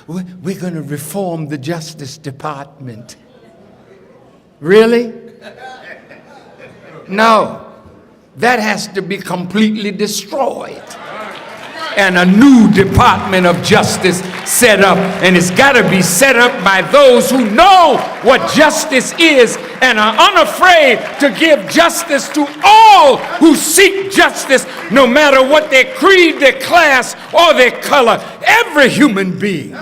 we're going to reform the Justice Department. Really? No. That has to be completely destroyed. And a new Department of Justice set up. And it's got to be set up by those who know what justice is and are unafraid to give justice to all who seek justice, no matter what their creed, their class, or their color. Every human being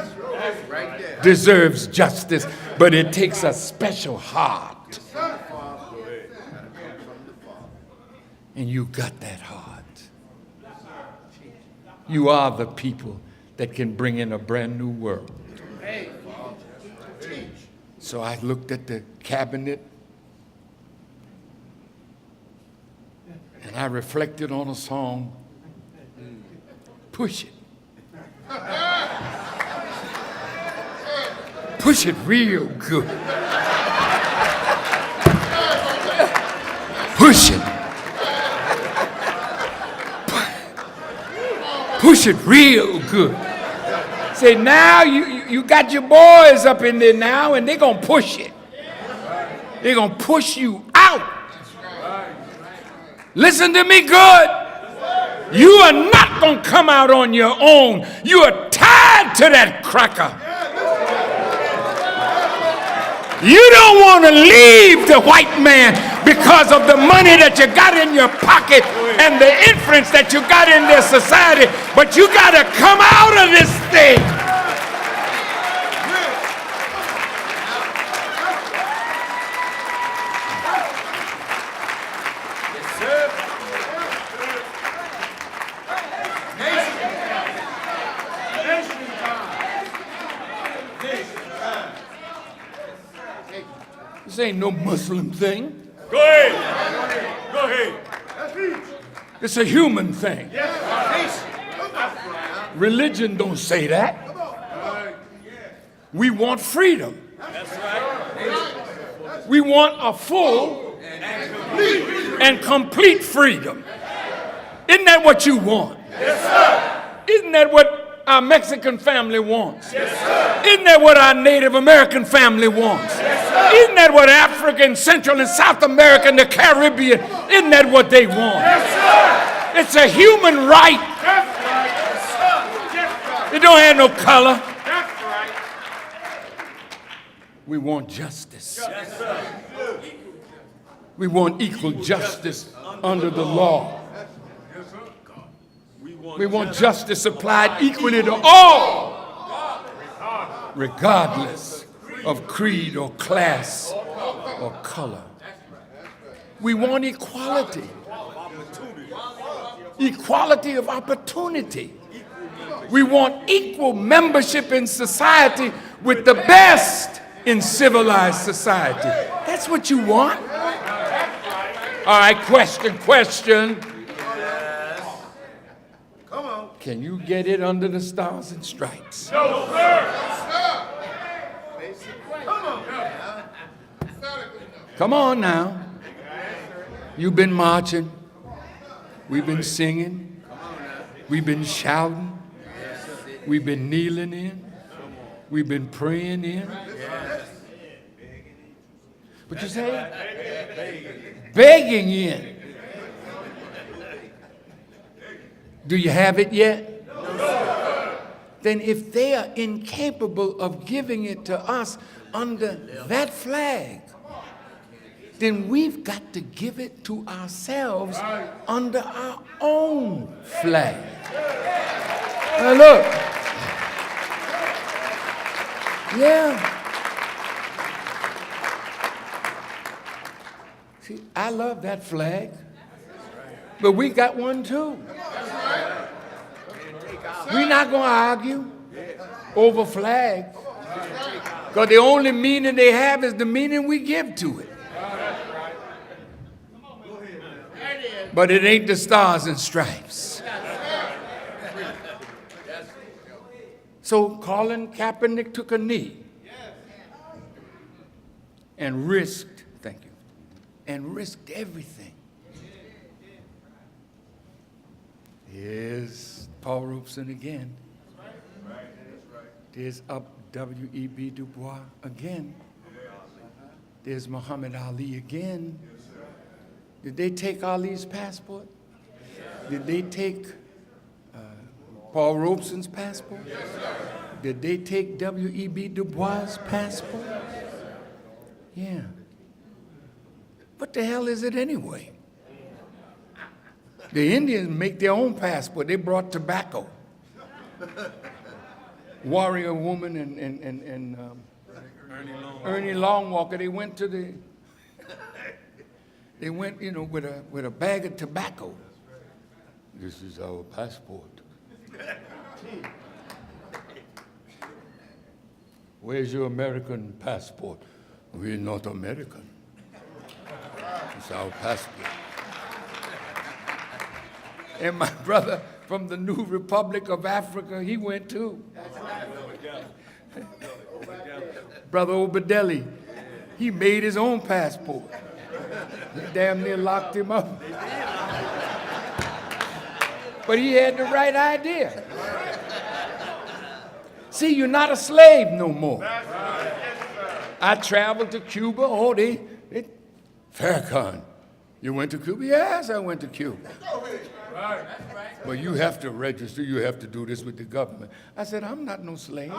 deserves justice, but it takes a special heart. And you got that heart. You are the people that can bring in a brand new world. So I looked at the cabinet and I reflected on a song, Push It. Push it real good. Push it. Push it real good. Say, now you got your boys up in there now, and they're going to push it. They're going to push you out. Listen to me good. You are not going to come out on your own. You are tied to that cracker. You don't want to leave the white man because of the money that you got in your pocket and the influence that you got in their society, but you got to come out of this thing. This ain't no Muslim thing. Go ahead. Go ahead. It's a human thing. Religion don't say that. We want freedom. We want a full and complete freedom. Isn't that what you want? Isn't that what our Mexican family wants? Isn't that what our Native American family wants? Isn't that what African, Central, and South America, and the Caribbean, isn't that what they want? It's a human right. It don't have no color. We want justice. We want equal justice under the law. We want justice applied equally to all, regardless of creed or class or color. We want equality. Equality of opportunity. We want equal membership in society with the best in civilized society. That's what you want. All right, question. Can you get it under the stars and stripes? No, sir. Come on now. You've been marching. We've been singing. We've been shouting. We've been kneeling in. We've been praying in. What you say? Begging in. Do you have it yet? No. Then if they are incapable of giving it to us under that flag, then we've got to give it to ourselves under our own flag. Now look. Yeah. See, I love that flag, but we got one too. We're not going to argue over flags, because the only meaning they have is the meaning we give to it. But it ain't the stars and stripes. So Colin Kaepernick took a knee and risked everything. Here's Paul Robeson again. There's up W.E.B. Du Bois again. There's Muhammad Ali again. Did they take Ali's passport? Did they take Paul Robeson's passport? Did they take W.E.B. Du Bois' passport? Yeah. What the hell is it anyway? The Indians make their own passport. They brought tobacco. Warrior Woman and Ernie Longwalker, they went, you know, with a bag of tobacco. This is our passport. Where's your American passport? We're not American. It's our passport. And my brother from the New Republic of Africa, he went too. Brother Obadeli, he made his own passport. He damn near locked him up. But he had the right idea. See, you're not a slave no more. I traveled to Cuba. Oh, Farrakhan, you went to Cuba? Yes, I went to Cuba. Well, you have to register. You have to do this with the government. I said, I'm not no slave.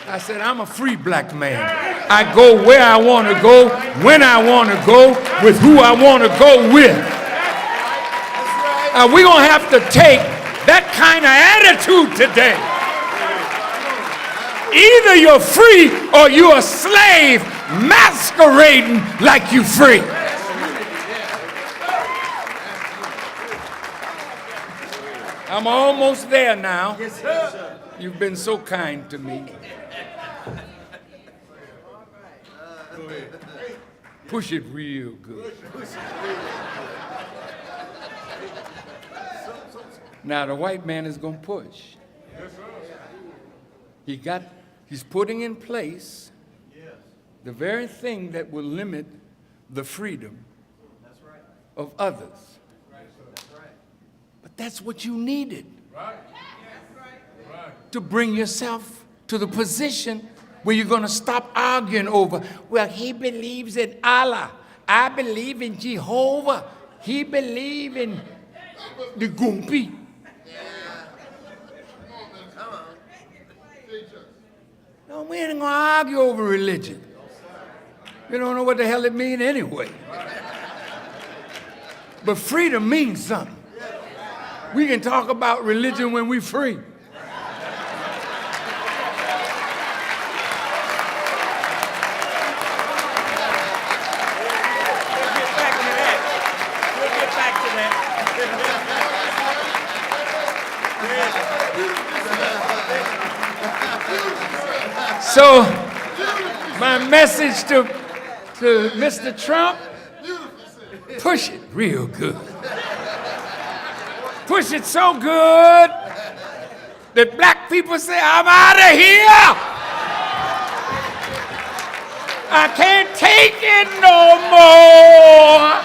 I said, I'm a free black man. I go where I want to go, when I want to go, with who I want to go with. We're going to have to take that kind of attitude today. Either you're free or you're a slave masquerading like you're free. I'm almost there now. You've been so kind to me. Push it real good. Now the white man is going to push. He's putting in place the very thing that will limit the freedom of others. But that's what you needed to bring yourself to the position where you're going to stop arguing over, well, he believes in Allah. I believe in Jehovah. He believes in the Gumpi. No, we ain't going to argue over religion. You don't know what the hell it means anyway. But freedom means something. We can talk about religion when we're free. So, my message to Mr. Trump, push it real good. Push it so good that black people say, I'm out of here. I can't take it no more.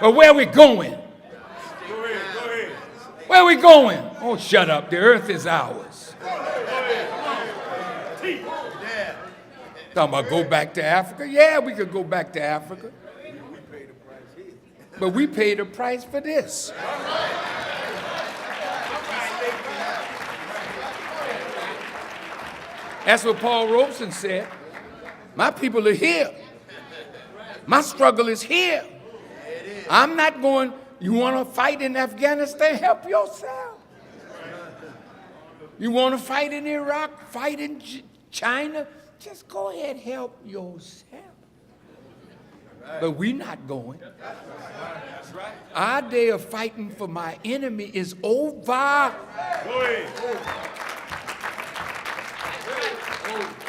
But where we going? Where are we going? Oh, shut up. The earth is ours. Talking about go back to Africa? Yeah, we could go back to Africa. But we paid a price for this. That's what Paul Robeson said. My people are here. My struggle is here. I'm not going, you want to fight in Afghanistan? Help yourself. You want to fight in Iraq? Fight in China? Just go ahead, help yourself. But we're not going. Our day of fighting for my enemy is over.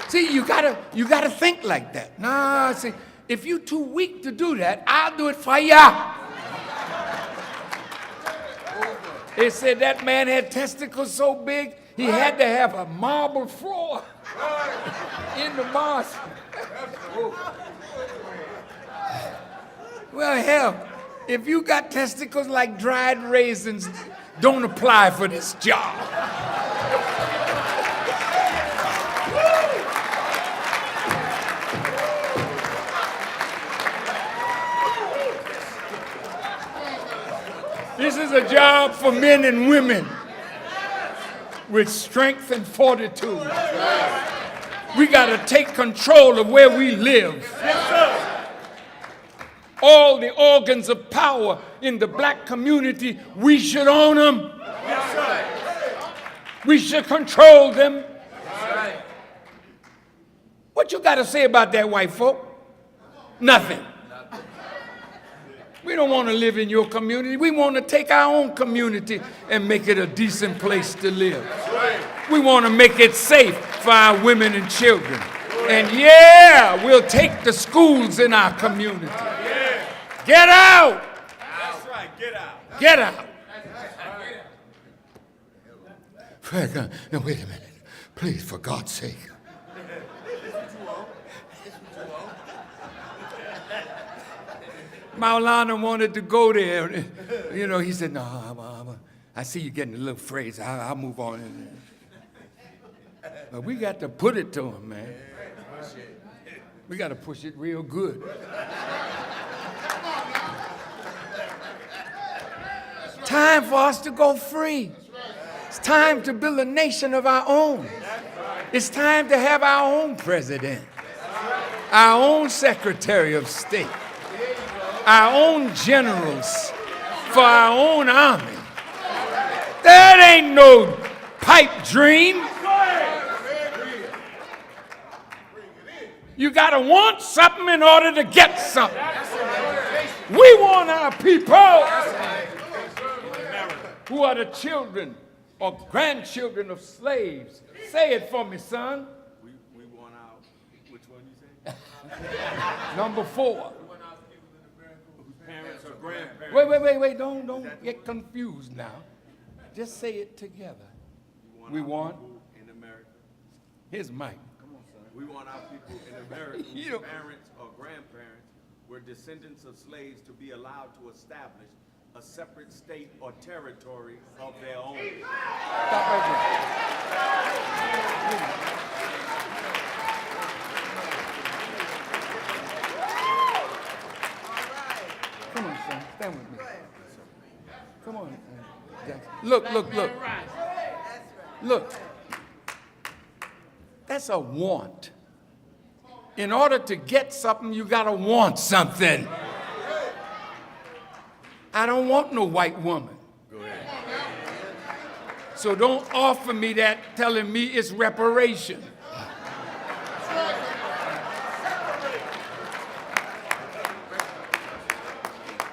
See, you gotta think like that. Nah, see, if you're too weak to do that, I'll do it for ya. They said that man had testicles so big, he had to have a marble floor in the mosque. Well, hell, if you got testicles like dried raisins, don't apply for this job. This is a job for men and women with strength and fortitude. We got to take control of where we live. All the organs of power in the black community, we should own them. We should control them. What you got to say about that, white folk? Nothing. We don't want to live in your community. We want to take our own community and make it a decent place to live. We want to make it safe for our women and children. And yeah, we'll take the schools in our community. Get out! That's right, get out. Get out! Farrakhan, now wait a minute. Please, for God's sake. Maulana wanted to go there. You know, he said, no, I see you getting a little phrase. I'll move on. But we got to put it to him, man. We got to push it real good. Time for us to go free. It's time to build a nation of our own. It's time to have our own president, our own Secretary of State, our own generals, for our own army. That ain't no pipe dream. You gotta want something in order to get something. We want our people who are the children or grandchildren of slaves. Say it for me, son. We want out. Which one you say? Number 4. Parents or grandparents. Wait. Don't get confused now. Just say it together. We want. In America. Here's Mike. We want our people in America whose parents or grandparents were descendants of slaves to be allowed to establish a separate state or territory of their own. Stop right there. Come on, son. Stand with me. Come on. Jackson. Look. Look. That's a want. In order to get something, you gotta want something. I don't want no white woman. Go ahead. So don't offer me that telling me it's reparation.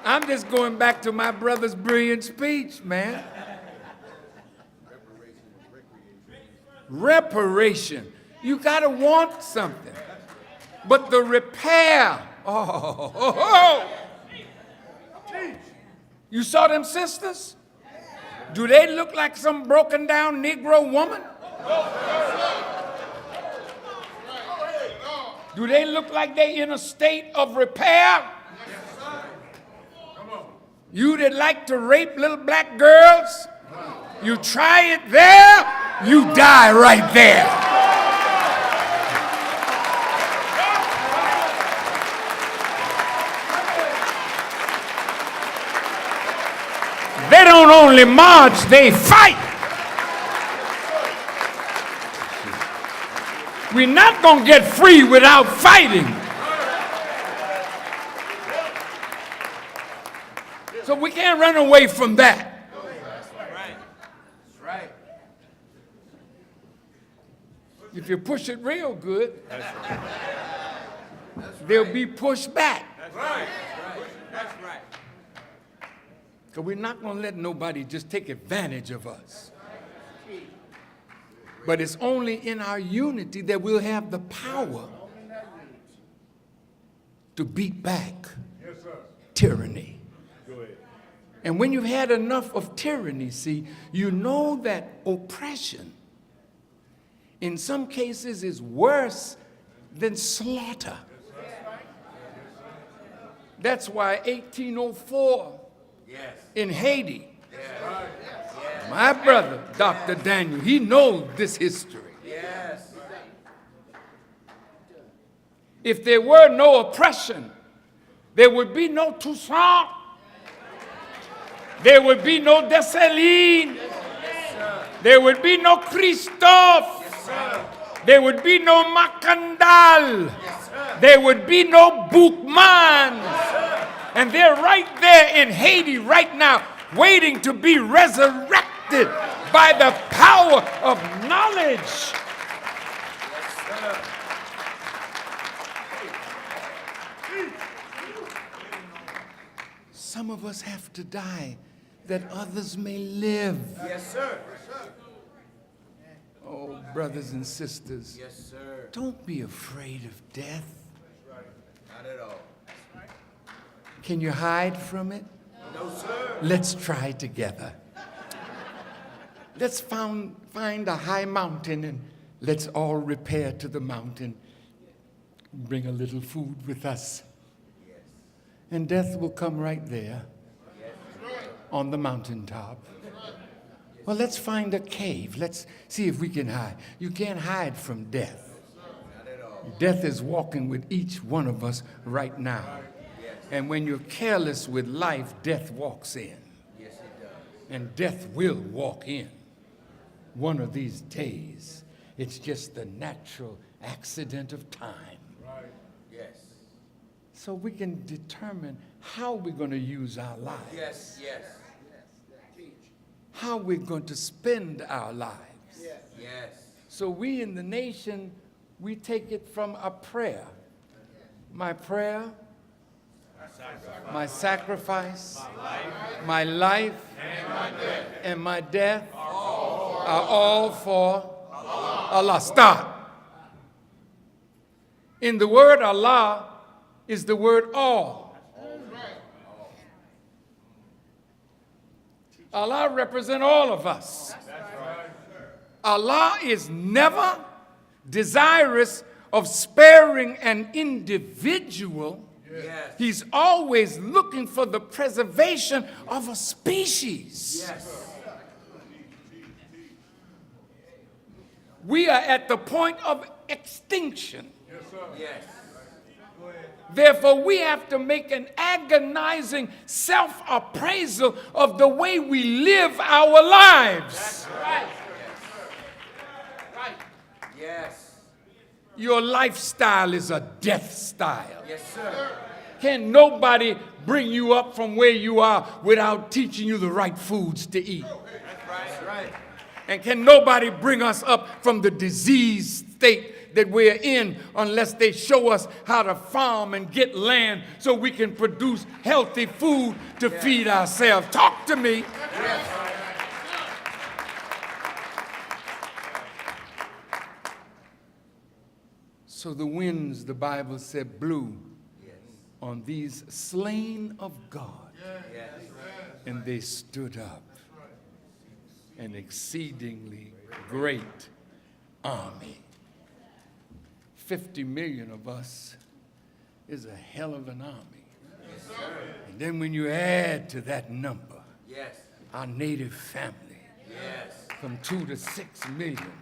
I'm just going back to my brother's brilliant speech, man. Reparation. You gotta want something. But the repair, You saw them sisters? Do they look like some broken down Negro woman? Do they look like they in a state of repair? You that like to rape little black girls, you try it there, you die right there. They don't only march, they fight. We're not going to get free without fighting. So we can't run away from that. That's right. If you push it real good, they'll be pushed back. That's right. That's right. Because we're not going to let nobody just take advantage of us. But it's only in our unity that we'll have the power to beat back tyranny. Go ahead. And when you've had enough of tyranny, see, you know that oppression in some cases is worse than slaughter. That's why 1804 in Haiti, My brother, Dr. Daniel, he knows this history. Yes. If there were no oppression, there would be no Toussaint. There would be no Dessalines. There would be no Christophe. There would be no Macandal. There would be no Boukman. And they're right there in Haiti right now, waiting to be resurrected by the power of knowledge. Some of us have to die that others may live. Yes, sir. Oh, brothers and sisters, Yes, sir. don't be afraid of death. Not at all. Can you hide from it? No, sir. Let's try together. Let's find a high mountain and let's all repair to the mountain. Bring a little food with us. And death will come right there on the mountaintop. Well, let's find a cave. Let's see if we can hide. You can't hide from death. Death is walking with each one of us right now. And when you're careless with life, death walks in. Yes, it does. And death will walk in one of these days. It's just the natural accident of time. Yes. So we can determine how we're going to use our lives. Yes, yes. How we're going to spend our lives. Yes. So we in the nation, we take it from a prayer. My prayer, my sacrifice, my life, and my death are all for Allah. Stop. In the word Allah is the word all. Allah represents all of us. Allah is never desirous of sparing an individual. Yes. He's always looking for the preservation of a species. Yes. We are at the point of extinction. Yes. Therefore, we have to make an agonizing self-appraisal of the way we live our lives. Right. Right. Yes. Your lifestyle is a death style. Yes, sir. Can nobody bring you up from where you are without teaching you the right foods to eat? That's right. And can nobody bring us up from the diseased state that we're in unless they show us how to farm and get land so we can produce healthy food to feed ourselves? Talk to me. Yes. So the winds, the Bible said, blew on these slain of God. Yes. And they stood up, an exceedingly great army. 50 million of us is a hell of an army. Yes, sir. And then when you add to that number, Yes. our native family, Yes. from 2 to 6 million,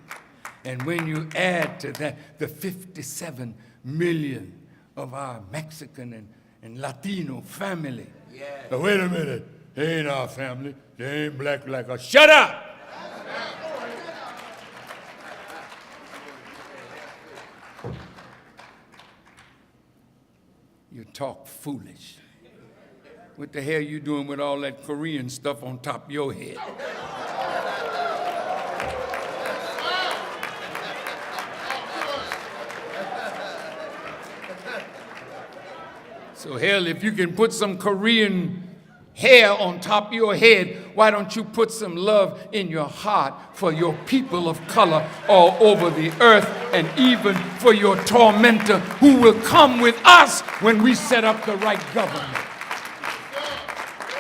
and when you add to that the 57 million of our Mexican and Latino family. Yes. Now, wait a minute, they ain't our family, they ain't black like us. Shut up! You talk foolish. What the hell you doing with all that Korean stuff on top of your head? So hell, if you can put some Korean hair on top of your head, why don't you put some love in your heart for your people of color all over the earth, and even for your tormentor who will come with us when we set up the right government?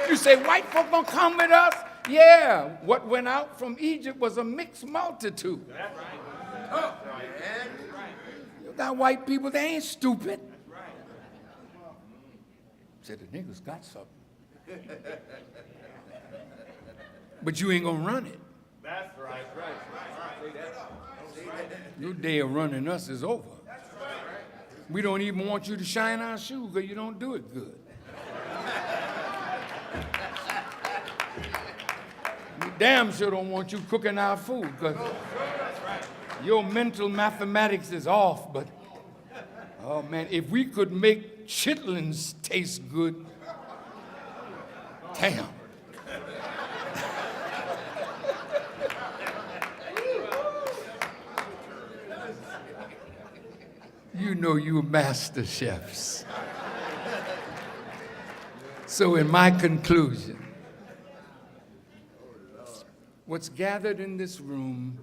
You say, white folk gonna come with us? Yeah, what went out from Egypt was a mixed multitude. You got white people, they ain't stupid. Said the niggas got something. but you ain't gonna run it. That's right. Your day of running us is over. We don't even want you to shine our shoes because you don't do it good. We damn sure don't want you cooking our food because your mental mathematics is off. But, oh man, if we could make chitlins taste good, damn. You know you master chefs. So in my conclusion, what's gathered in this room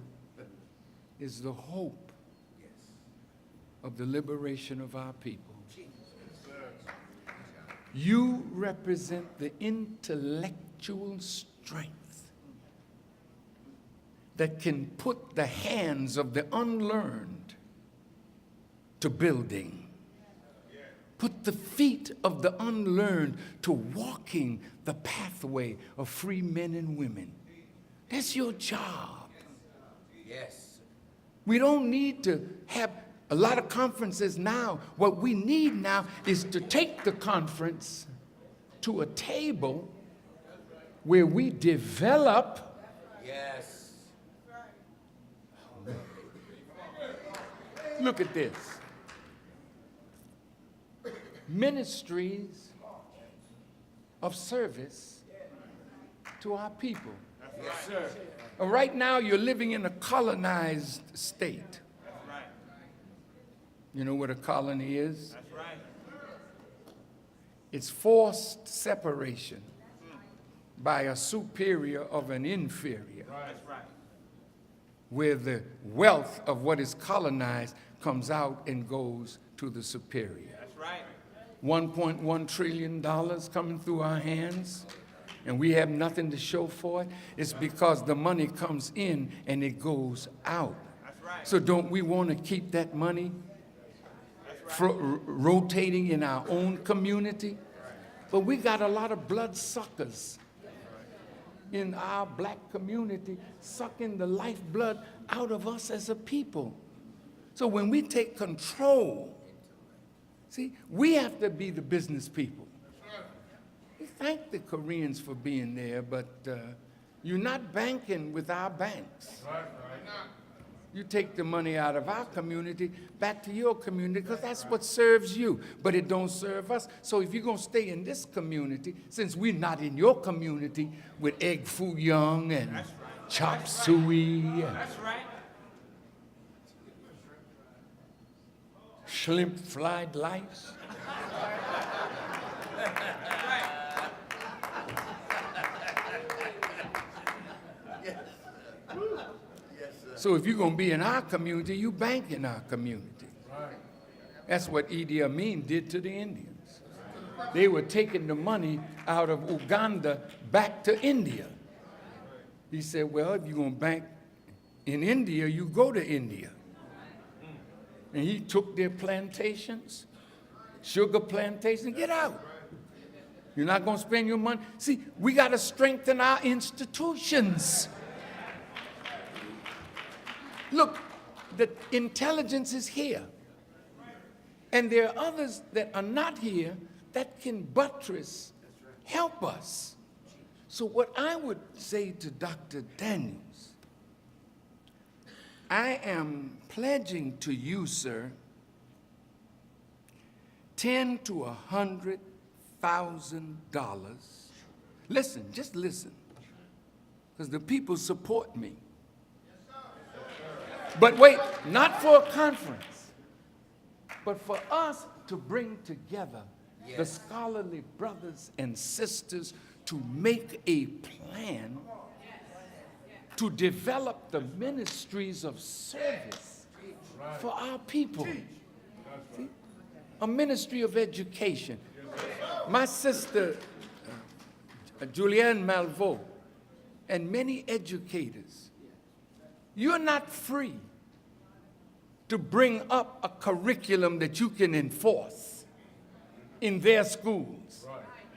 is the hope of the liberation of our people. You represent the intellectual strength that can put the hands of the unlearned to building. Put the feet of the unlearned to walking the pathway of free men and women. That's your job. Yes. We don't need to have a lot of conferences now. What we need now is to take the conference to a table where we develop. Yes. Look at this. Ministries of service to our people. Yes, sir. Right now, you're living in a colonized state. That's right. You know what a colony is? That's right. It's forced separation by a superior of an inferior, That's right. where the wealth of what is colonized comes out and goes to the superior. That's right. $1.1 trillion coming through our hands, and we have nothing to show for it. It's because the money comes in and it goes out. That's right. So don't we want to keep that money rotating in our own community? But we got a lot of bloodsuckers in our black community sucking the lifeblood out of us as a people. So when we take control, see, we have to be the business people. We thank the Koreans for being there, but you're not banking with our banks. You take the money out of our community back to your community because that's what serves you, but it don't serve us. So if you're going to stay in this community, since we're not in your community with egg foo young and chop suey and That's right. shrimp fried lice. So if you're going to be in our community, you bank in our community. That's what Idi Amin did to the Indians. They were taking the money out of Uganda back to India. He said, well, if you're going to bank in India, you go to India. And he took their plantations, sugar plantations, get out. You're not going to spend your money. See, we got to strengthen our institutions. Look, the intelligence is here. And there are others that are not here that can buttress, help us. So what I would say to Dr. Daniels, I am pledging to you, sir, $10,000 to $100,000. Listen, just listen, because the people support me. But wait, not for a conference, but for us to bring together the scholarly brothers and sisters to make a plan to develop the ministries of service for our people. See? A ministry of education. My sister, Julianne Malveaux, and many educators, you're not free to bring up a curriculum that you can enforce in their schools.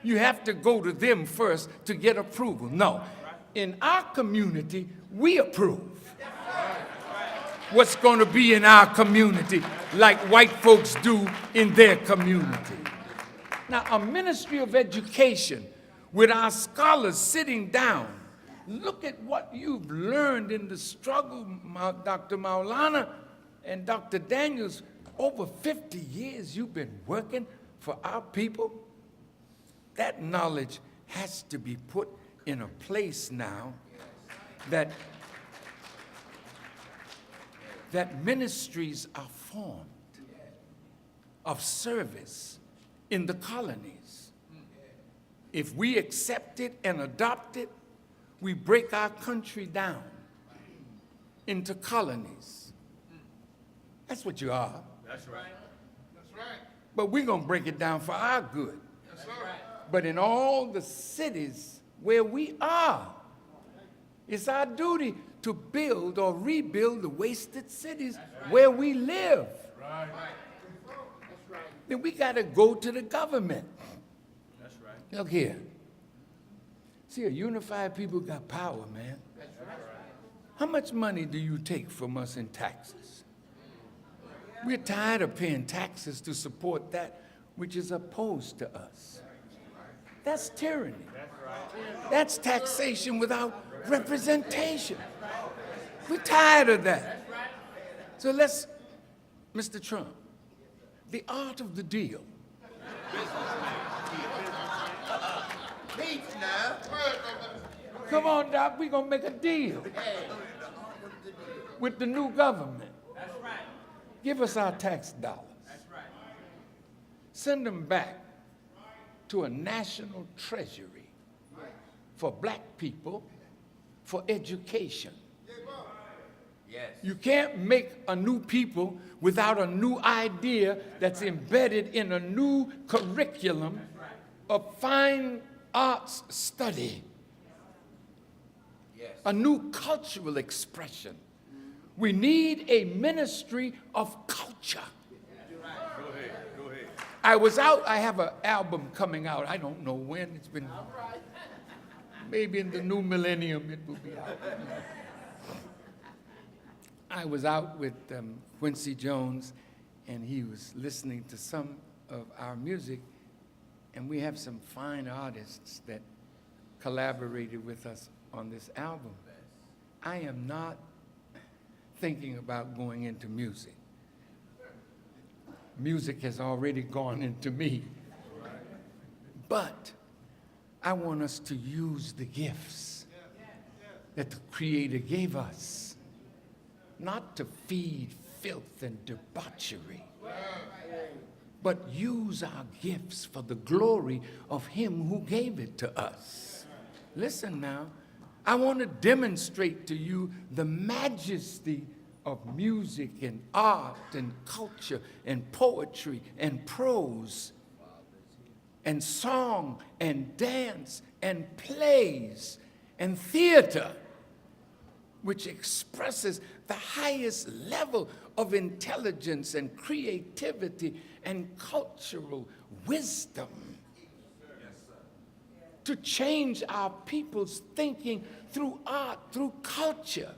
You have to go to them first to get approval. No, in our community, we approve. What's going to be in our community like white folks do in their community. Now, a ministry of education with our scholars sitting down, look at what you've learned in the struggle, Dr. Maulana and Dr. Daniels. Over 50 years you've been working for our people. That knowledge has to be put in a place now that ministries are formed of service in the colonies. If we accept it and adopt it, we break our country down into colonies. That's what you are. That's right. That's right. But we're going to break it down for our good. That's right. But in all the cities where we are, it's our duty to build or rebuild the wasted cities where we live. Right. Then we got to go to the government. That's right. Look here. See, a unified people got power, man. That's right. How much money do you take from us in taxes? We're tired of paying taxes to support that which is opposed to us. That's tyranny. That's taxation without representation. We're tired of that. So let's, Mr. Trump, the art of the deal. Peace now. Come on, Doc, we're going to make a deal with the new government. That's right. Give us our tax dollars. That's right. Send them back to a national treasury for black people for education. Yes. You can't make a new people without a new idea that's embedded in a new curriculum of fine arts study, Yes. a new cultural expression. We need a ministry of culture. Go ahead. I have an album coming out. I don't know when. It's been, maybe in the new millennium it will be out. I was out with Quincy Jones, and he was listening to some of our music, and we have some fine artists that collaborated with us on this album. I am not thinking about going into music. Music has already gone into me. But I want us to use the gifts that the Creator gave us, not to feed filth and debauchery, but use our gifts for the glory of Him who gave it to us. Listen now, I want to demonstrate to you the majesty of music and art and culture and poetry and prose and song and dance and plays and theater, which expresses the highest level of intelligence and creativity and cultural wisdom. To change our people's thinking through art, through culture,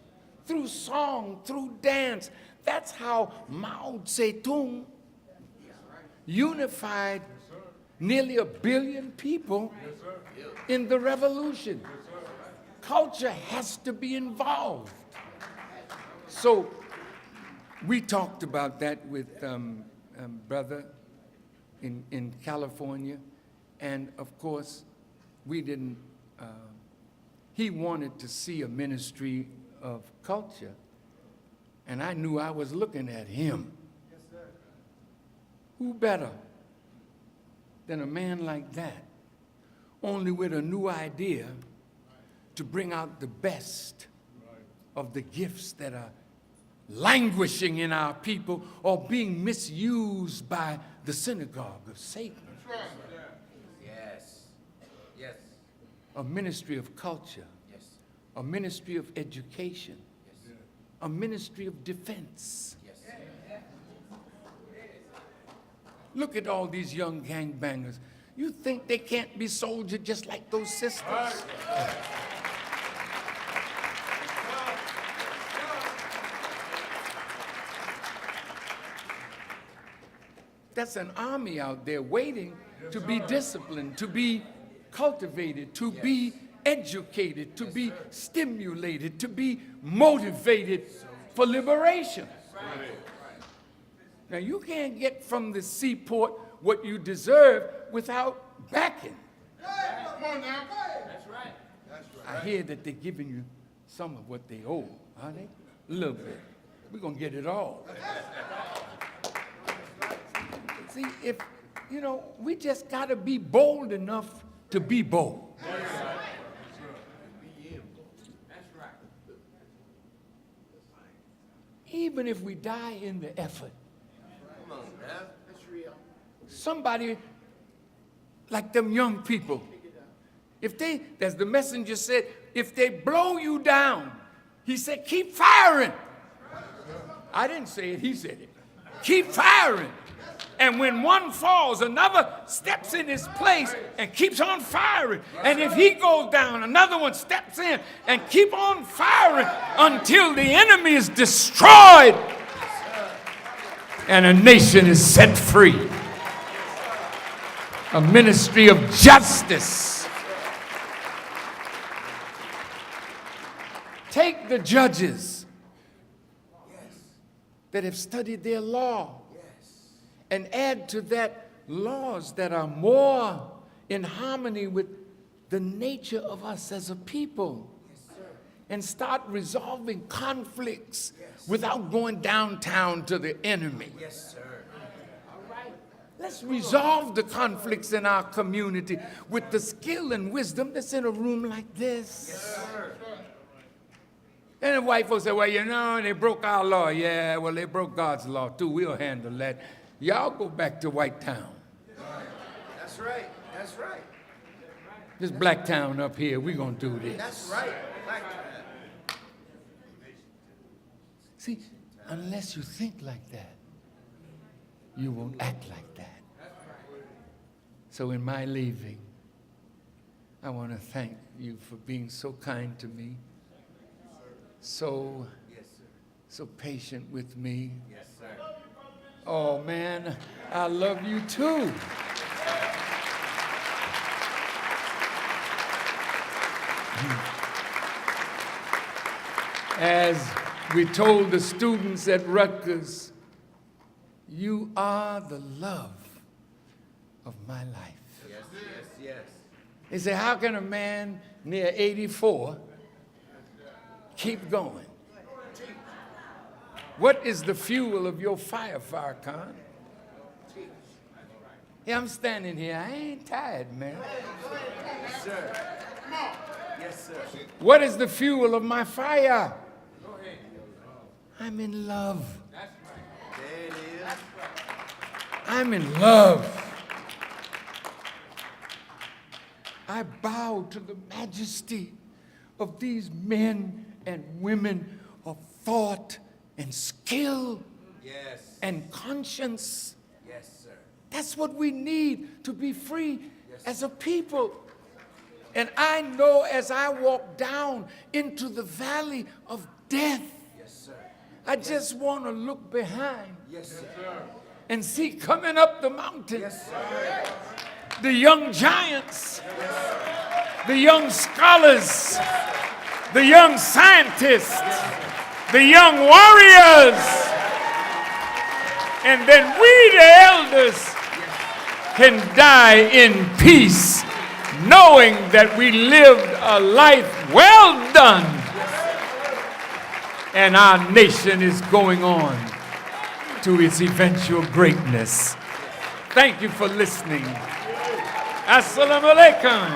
through song, through dance. That's how Mao Zedong unified nearly 1 billion people in the revolution. Culture has to be involved. So we talked about that with brother in California, and of course we didn't, he wanted to see a ministry of culture, and I knew I was looking at him. Yes, sir. Who better than a man like that, only with a new idea to bring out the best of the gifts that are languishing in our people or being misused by the synagogue of Satan. Yes. Yes. A ministry of culture, Yes. a ministry of education, Yes. a ministry of defense. Yes. Look at all these young gangbangers. You think they can't be soldiers just like those sisters? that's an army out there waiting to be disciplined, to be cultivated, to be educated, to be stimulated, to be motivated for liberation. Now, you can't get from the seaport what you deserve without backing. Come on now. That's right. I hear that they're giving you some of what they owe, are they? A little bit. We're going to get it all. See, if, you know, we just got to be bold enough to be bold. That's right. Even if we die in the effort. Come on, man. That's real. Somebody like them young people, if they, as the messenger said, if they blow you down, he said, keep firing. I didn't say it, he said it. Keep firing. And when one falls, another steps in his place and keeps on firing. And if he goes down, another one steps in and keep on firing until the enemy is destroyed and a nation is set free. A ministry of justice. Take the judges that have studied their law and add to that laws that are more in harmony with the nature of us as a people. And start resolving conflicts without going downtown to the enemy. Yes, sir. Let's resolve the conflicts in our community with the skill and wisdom that's in a room like this. Yes, sir. And the white folks say, well, you know, they broke our law. Yeah, well, they broke God's law too. We'll handle that. Y'all go back to White Town. That's right. That's right. This Black Town up here, we're going to do this. That's right. Black man. See, unless you think like that, you won't act like that. So in my leaving, I want to thank you for being so kind to me, so patient with me. Yes, sir. Oh man, I love you too. As we told the students at Rutgers, you are the love of my life. Yes, yes, yes. They say, how can a man near 84 keep going? What is the fuel of your fire, Farrakhan? Yeah, I'm standing here. I ain't tired, man. Yes, sir. Yes, sir. What is the fuel of my fire? I'm in love. There it is. I'm in love. I bow to the majesty of these men and women of thought and skill Yes. and conscience. Yes, sir. That's what we need to be free as a people. And I know as I walk down into the valley of death, Yes, sir. I just want to look behind Yes, sir. and see coming up the mountain Yes, sir. the young giants, the young scholars, the young scientists, the young warriors, and then we, the elders, can die in peace, knowing that we lived a life well done, and our nation is going on to its eventual greatness. Thank you for listening. Assalamu alaikum.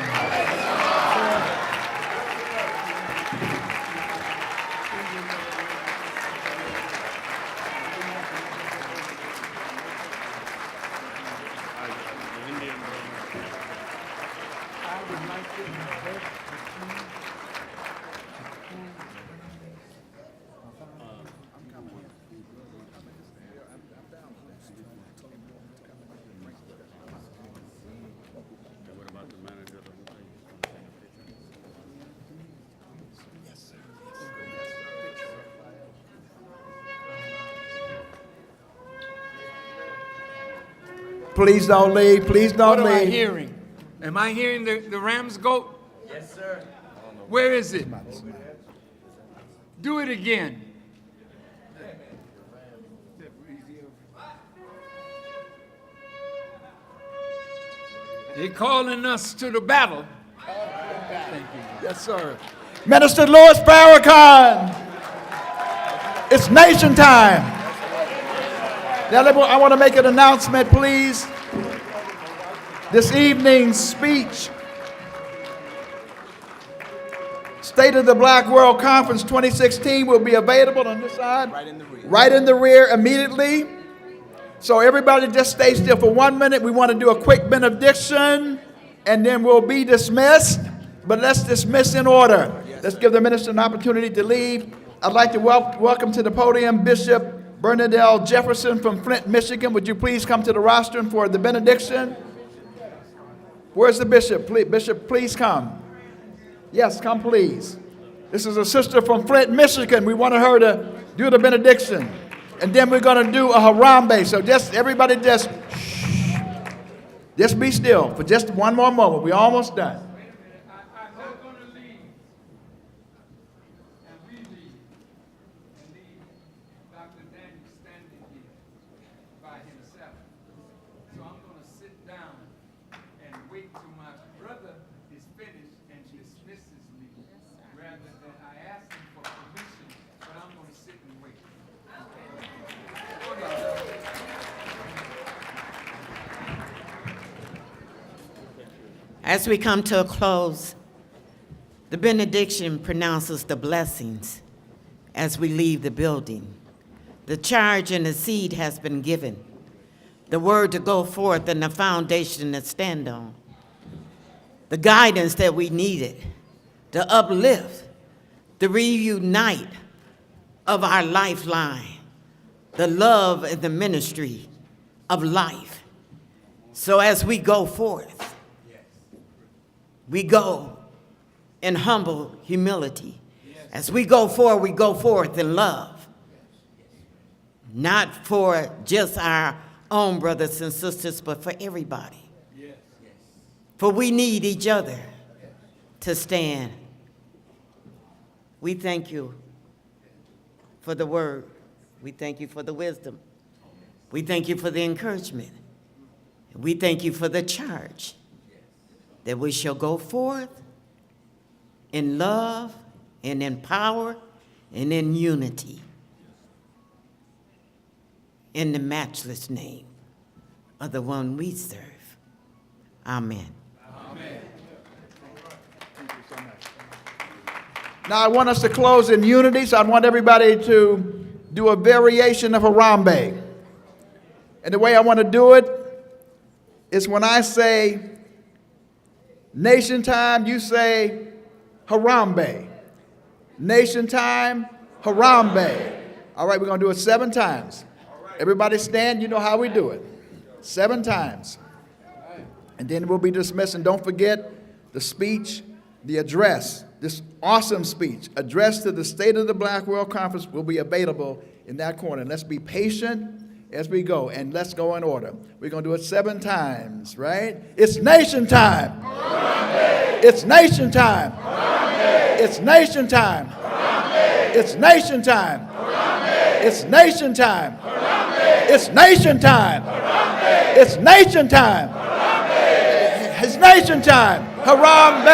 What about the manager? Please don't leave. Please What don't am I leave. hearing? Am I hearing the ram's goat? Yes, sir. Where is it? Do it again. They're calling us to the battle. Thank you. Yes, sir. Minister Louis Farrakhan. It's nation time. Now, I want to make an announcement, please. This evening's speech, State of the Black World Conference 2016, will be available on this side. Right in the rear. Right in the rear immediately. So everybody just stay still for 1 minute. We want to do a quick benediction, and then we'll be dismissed. But let's dismiss in order. Let's give the minister an opportunity to leave. I'd like to welcome to the podium Bishop Bernadelle Jefferson from Flint, Michigan. Would you please come to the rostrum for the benediction? Where's the bishop? Bishop, please come. Yes, come please. This is a sister from Flint, Michigan. We wanted her to do the benediction. And then we're going to do a harambe. So everybody just be still for just one more moment. We're almost done. I'm not going to leave. And we leave. And leave Dr. Daniel standing here by himself. So I'm going to sit down and wait till my brother is finished and dismisses me. Rather than I ask him for permission, but I'm going to sit and wait. As we come to a close, the benediction pronounces the blessings as we leave the building. The charge and the seed has been given, the word to go forth and the foundation to stand on, the guidance that we needed to uplift, the reunite of our lifeline, the love and the ministry of life. So as we go forth, we go in humble humility. As we go forth in love. Not for just our own brothers and sisters, but for everybody. For we need each other to stand. We thank you for the word. We thank you for the wisdom. We thank you for the encouragement. We thank you for the charge that we shall go forth in love and in power and in unity. In the matchless name of the one we serve. Amen. Amen. Now I want us to close in unity, so I want everybody to do a variation of harambe. And the way I want to do it is when I say nation time, you say harambe. Nation time, harambe. All right, we're going to do it 7 times. Everybody stand, you know how we do it. 7 times. And then we'll be dismissed. And don't forget the speech, the address, this awesome speech, address to the State of the Black World Conference will be available in that corner. And let's be patient as we go, and let's go in order. We're going to do it 7 times, right? It's nation time. Harambe. It's nation time. Harambe. It's nation time. Harambe. It's nation time. Harambe. It's nation time. Harambe. It's nation time. Harambe. It's nation time. Harambe. It's nation time. Harambe.